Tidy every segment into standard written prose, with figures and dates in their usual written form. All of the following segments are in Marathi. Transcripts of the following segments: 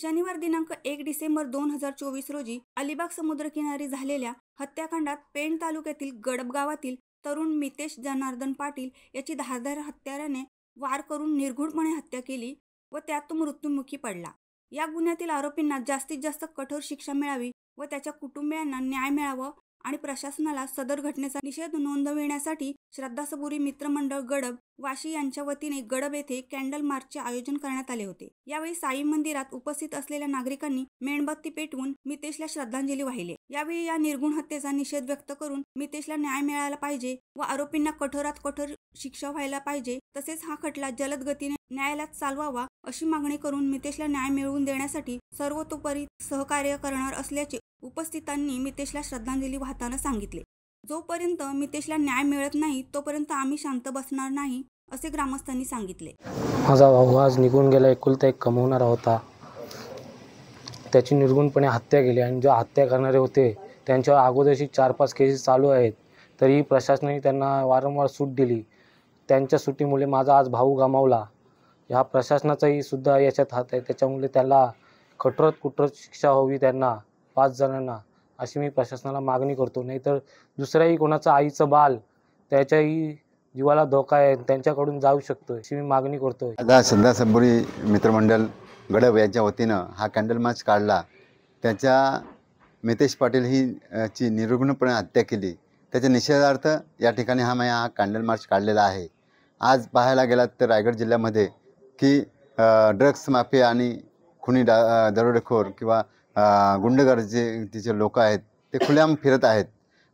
शनिवार दिनांक 1 डिसेंबर 2024 रोजी अलिबाग समुद्रकिनारी झालेल्या हत्याकांडात पेण तालुक्यातील गडब गावातील तरुण मितेश जनार्दन पाटील याची धारदार हत्याराने वार करून निर्घृणपणे हत्या केली व त्यात तो मृत्युमुखी पडला। या गुन्ह्यातील आरोपींना जास्तीत जास्त कठोर शिक्षा मिळावी व त्याच्या कुटुंबियांना न्याय मिळावा आणि प्रशासनाला सदर घटनेचा निषेध नोंदविण्यासाठी श्रद्धा सबुरी मित्रमंडळ गडब वाशी यांच्या वतीने गडब येथे कॅन्डल मार्चचे आयोजन करण्यात आले होते। यावेळी साई मंदिरात उपस्थित असलेल्या नागरिकांनी मेणबत्ती पेटवून मितेशला श्रद्धांजली वाहिली। यावेळी या निर्घृण हत्येचा निषेध व्यक्त करून मितेशला न्याय मिळाला पाहिजे व आरोपींना कठोरात कठोर शिक्षा व्हायला पाहिजे, तसेच हा खटला जलद गतीने न्यायालयात चालवावा अशी मागणी करून मितेशला न्याय मिळवून देण्यासाठी सर्वतोपरी सहकार्य करणार असल्याचे उपस्थितांनी मितेशला श्रद्धांजली वाहताना सांगितले। जोपर्यंत मितेशला न्याय मिळत नाही तोपर्यंत आम्ही शांत बसणार नाही असे ग्रामस्थांनी सांगितले। माझा भाऊ आज निघून गेला, एकुलता एक कमवणारा होता। त्याची निर्घृणपणे हत्या केली आणि जो हत्या करणारे होते त्यांच्यावर अगोदरची 4-5 केसेस चालू आहेत, तरी प्रशासनाने त्यांना वारंवार सूट दिली। त्यांच्या सुटीमुळे माझा आज भाऊ गमावला। ह्या प्रशासनाचाही सुद्धा याच्यात हात आहे, त्याच्यामुळे त्याला कठोरात कठोर शिक्षा व्हावी त्यांना 5 जणांना अशी मी प्रशासनाला मागणी करतो। नाहीतर दुसऱ्याही कोणाचं आईचं बाल त्याच्याही जीवाला धोका आहे, त्यांच्याकडून जाऊ शकतो अशी मी मागणी करतो। आता श्रद्धा सबुरी मित्रमंडळ गडब यांच्या वतीनं हा कॅन्डल मार्च काढला। त्याच्या मितेश पाटील ही ची निर्घृणपणे हत्या केली, त्याच्या निषेधार्थ या ठिकाणी हा कॅन्डल मार्च काढलेला आहे। आज पाहायला गेलात तर रायगड जिल्ह्यामध्ये की ड्रग्स माफिया आणि खुनी दरोडेखोर किंवा गुंडगर तिचे लोक आहेत ते खुलेआम फिरत आहेत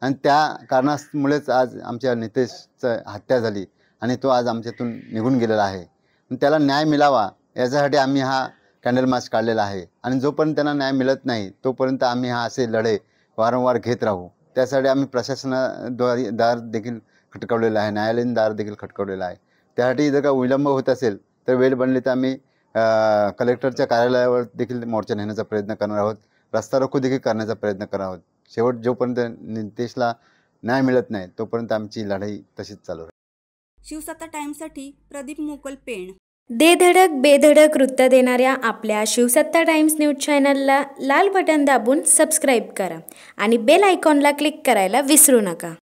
आणि त्या कारणामुळेच आज आमच्या नितेशचं हत्या झाली आणि तो आज आमच्यातून निघून गेलेला आहे। त्याला न्याय मिळावा याच्यासाठी आम्ही हा कॅन्डल मार्च काढलेला आहे आणि जोपर्यंत त्यांना न्याय मिळत नाही तोपर्यंत आम्ही असे लढे वारंवार घेत राहू। त्यासाठी आम्ही प्रशासनाद्वारे दार देखील खटकवलेला आहे, न्यायालयीन दार देखील खटकवलेला आहे। त्यासाठी जर का विलंब होत असेल तर वेळ बनली तर आम्ही कलेक्टरच्या कार्यालयावर देखील मोर्चा नेण्याचा प्रयत्न करणार आहोत, रस्ता रोको देखील करण्याचा प्रयत्न करणार आहोत। शेवट जोपर्यंत नितेशला न्याय मिळत नाही तोपर्यंत आमची लढाई तशीच चालू राहील। शिवसत्ता टाइम्ससाठी प्रदीप मोकल, पेण। दे धडक बेधडक वृत्त देणाऱ्या आपल्या शिवसत्ता टाइम्स न्यूज चॅनलला लाल बटन दाबून सबस्क्राईब करा आणि बेल आयकॉनला क्लिक करायला विसरू नका।